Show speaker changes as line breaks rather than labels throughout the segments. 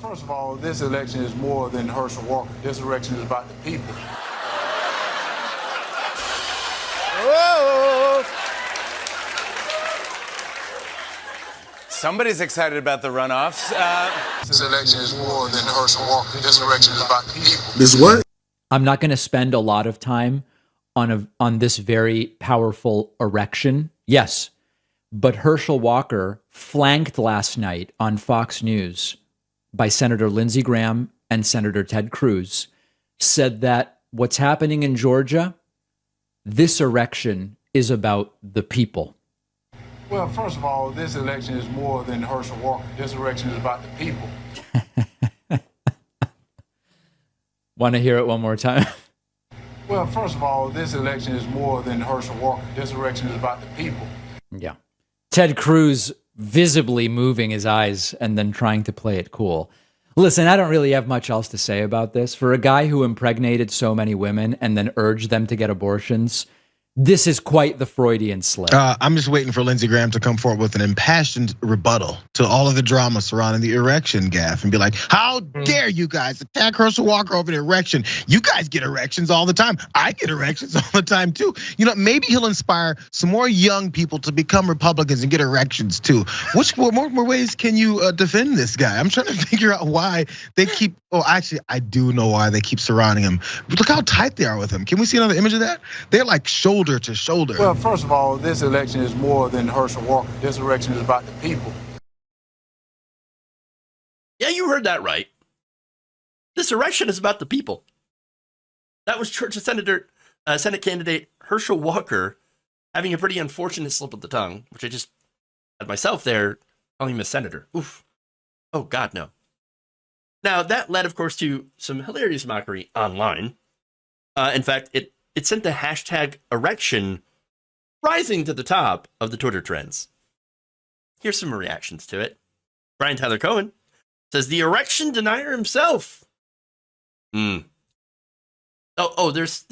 first of all, this election is more than Herschel Walker. This election is about the people.
Whoa! Somebody's excited about the runoffs.
This election is more than Herschel Walker. This election is about the people.
This what?
I'm not going to spend a lot of time on this very powerful erection. Yes, but Herschel Walker, flanked last night on Fox News by Senator Lindsey Graham and Senator Ted Cruz, said that what's happening in Georgia, this erection is about the people.
Well, first of all, this election is more than Herschel Walker. This election is about the people.
Want to hear it one more time?
Well, first of all, this election is more than Herschel Walker. This election is about the people.
Yeah. Ted Cruz visibly moving his eyes and then trying to play it cool. Listen, I don't really have much else to say about this. For a guy who impregnated so many women and then urged them to get abortions, this is quite the Freudian slip.
I'm just waiting for Lindsey Graham to come forward with an impassioned rebuttal to all of the drama surrounding the erection gaffe and be like, how dare you guys attack Herschel Walker over an erection? You guys get erections all the time. I get erections all the time too. You know, maybe he'll inspire some more young people to become Republicans and get erections too. Which more ways can you defend this guy? I'm trying to figure out why they keep, actually, I do know why they keep surrounding him. Look how tight they are with him. Can we see another image of that? They're like shoulder to shoulder.
Well, first of all, this election is more than Herschel Walker. This election is about the people.
Yeah, you heard that right. This election is about the people. That was Georgia Senate candidate Herschel Walker having a pretty unfortunate slip of the tongue, which I just had myself there calling him a senator. Oof. Oh, God, no. Now, that led, of course, to some hilarious mockery online. In fact, it sent the hashtag erection rising to the top of the Twitter trends. Here's some reactions to it. Brian Tyler Cohen says the erection denier himself. Oh, there's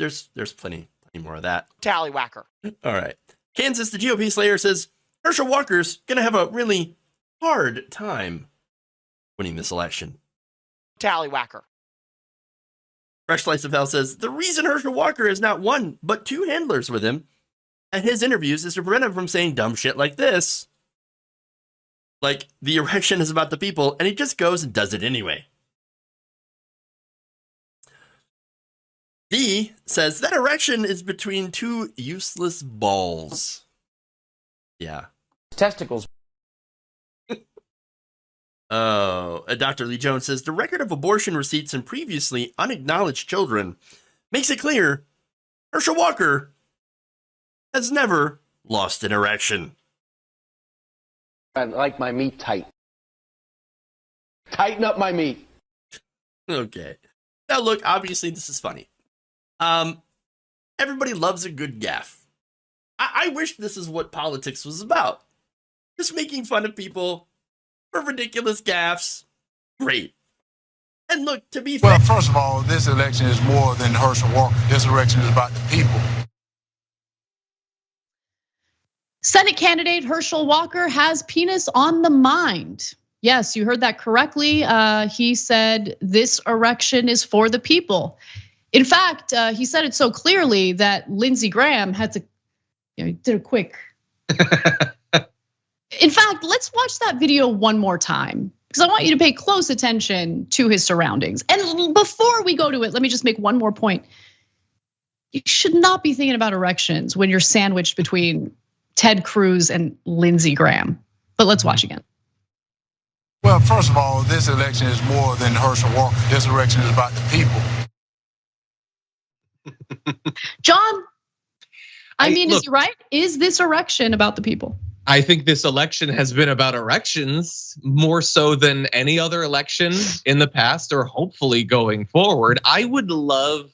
plenty more of that.
Tallywhacker.
All right. Kansas, the GOP Slayer, says Herschel Walker's gonna have a really hard time winning this election.
Tallywhacker.
Fresh Slice of Hell says the reason Herschel Walker has not one but two handlers with him at his interviews is to prevent him from saying dumb shit like this. Like, the erection is about the people, and he just goes and does it anyway. D says that erection is between two useless balls. Yeah.
Testicles.
Oh, Dr. Lee Jones says the record of abortion receipts in previously unacknowledged children makes it clear Herschel Walker has never lost an erection.
I like my meat tight. Tighten up my meat.
Okay. Now look, obviously this is funny. Everybody loves a good gaffe. I wish this is what politics was about. Just making fun of people for ridiculous gaffes. Great. And look, to be fair.
Well, first of all, this election is more than Herschel Walker. This election is about the people.
Senate candidate Herschel Walker has penis on the mind. Yes, you heard that correctly. He said this erection is for the people. In fact, he said it so clearly that Lindsey Graham had to, he did a quick. In fact, let's watch that video one more time because I want you to pay close attention to his surroundings. And before we go to it, let me just make one more point. You should not be thinking about erections when you're sandwiched between Ted Cruz and Lindsey Graham. But let's watch again.
Well, first of all, this election is more than Herschel Walker. This election is about the people.
John, I mean, look, is he right? Is this erection about the people?
I think this election has been about erections more so than any other election in the past or hopefully going forward. I would love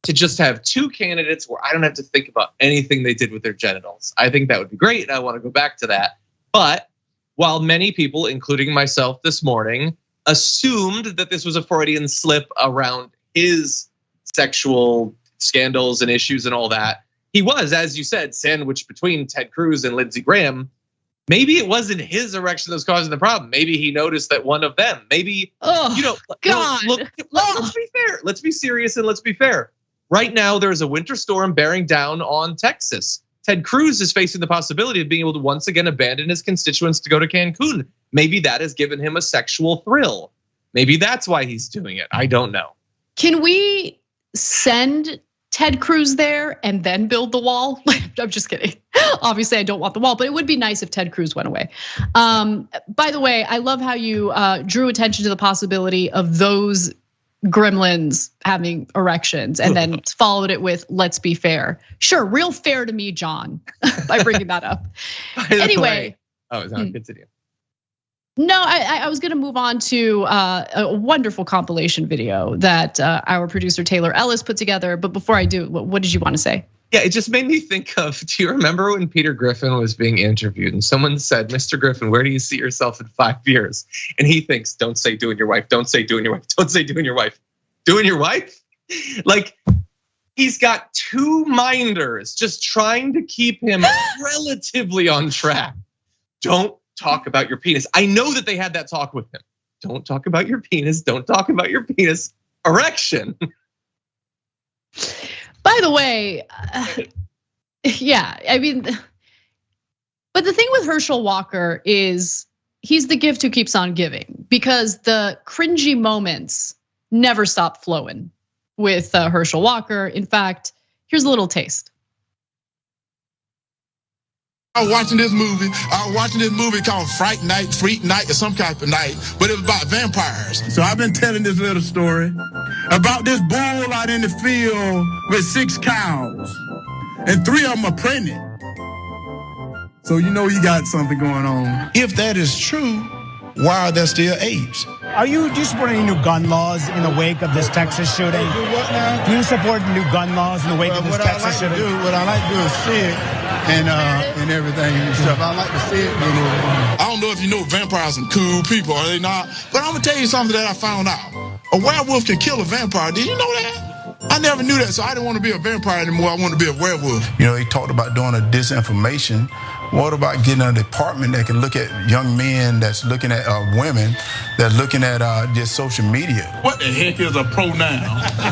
to just have two candidates where I don't have to think about anything they did with their genitals. I think that would be great, and I want to go back to that. But while many people, including myself this morning, assumed that this was a Freudian slip around his sexual scandals and issues and all that, he was, as you said, sandwiched between Ted Cruz and Lindsey Graham. Maybe it wasn't his erection that was causing the problem. Maybe he noticed that one of them. Maybe
God.
Let's be fair. Let's be serious and let's be fair. Right now, there's a winter storm bearing down on Texas. Ted Cruz is facing the possibility of being able to once again abandon his constituents to go to Cancun. Maybe that has given him a sexual thrill. Maybe that's why he's doing it. I don't know.
Can we send Ted Cruz there and then build the wall? I'm just kidding. Obviously, I don't want the wall, but it would be nice if Ted Cruz went away. By the way, I love how you drew attention to the possibility of those gremlins having erections and then followed it with "let's be fair." Sure, real fair to me, John, by bringing that up. Anyway.
Continue.
No, I was going to move on to a wonderful compilation video that our producer Taylor Ellis put together. But before I do, what did you want to say?
Yeah, it just made me think of, do you remember when Peter Griffin was being interviewed and someone said, Mr. Griffin, where do you see yourself in 5 years? And he thinks, don't say doing your wife, don't say doing your wife, don't say doing your wife. Doing your wife? Like, he's got 2 minders just trying to keep him relatively on track. Don't talk about your penis. I know that they had that talk with him. Don't talk about your penis, don't talk about your penis. Erection.
By the way, yeah, I mean, but the thing with Herschel Walker is he's the gift who keeps on giving, because the cringy moments never stop flowing with Herschel Walker. In fact, here's a little taste.
I was watching this movie called Freak Night or some type of night, but it was about vampires. So I've been telling this little story about this bull out in the field with 6 cows, and 3 of them are pregnant. So you know you got something going on. If that is true, why are there still apes?
Are you supporting new gun laws in the wake of this Texas shooting?
Do what now?
Do you support new gun laws in the wake of this Texas shooting?
What I like to do is see it and everything and stuff. I like to see it. I don't know if you know vampires are cool people, are they not? But I'm gonna tell you something that I found out. A werewolf can kill a vampire. Did you know that? I never knew that, so I didn't want to be a vampire anymore. I wanted to be a werewolf. You know, he talked about doing a disinformation. What about getting a department that can look at young men that's looking at women that's looking at just social media? What the heck is a pronoun?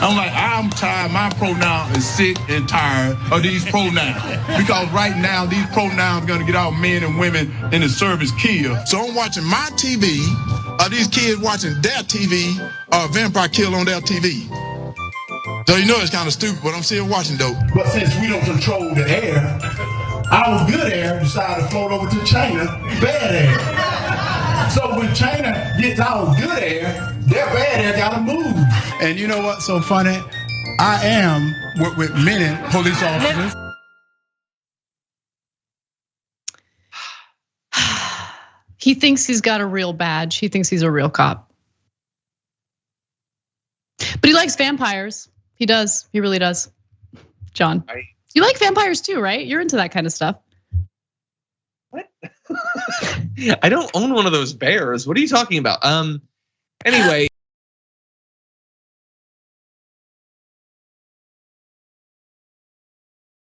I'm like, I'm tired. My pronoun is sick and tired of these pronouns. Because right now, these pronouns are going to get our men and women in the service killed. So I'm watching my TV. Are these kids watching their TV or a vampire kill on their TV? So you know it's kind of stupid, but I'm still watching though. But since we don't control the air, our good air decided to float over to China, bad air. So when China gets our good air, their bad air gotta move. And you know what's so funny? I am with many police officers.
He thinks he's got a real badge. He thinks he's a real cop. But he likes vampires. He does. He really does. John. You like vampires too, right? You're into that kind of stuff.
What? I don't own one of those bears. What are you talking about? Anyway,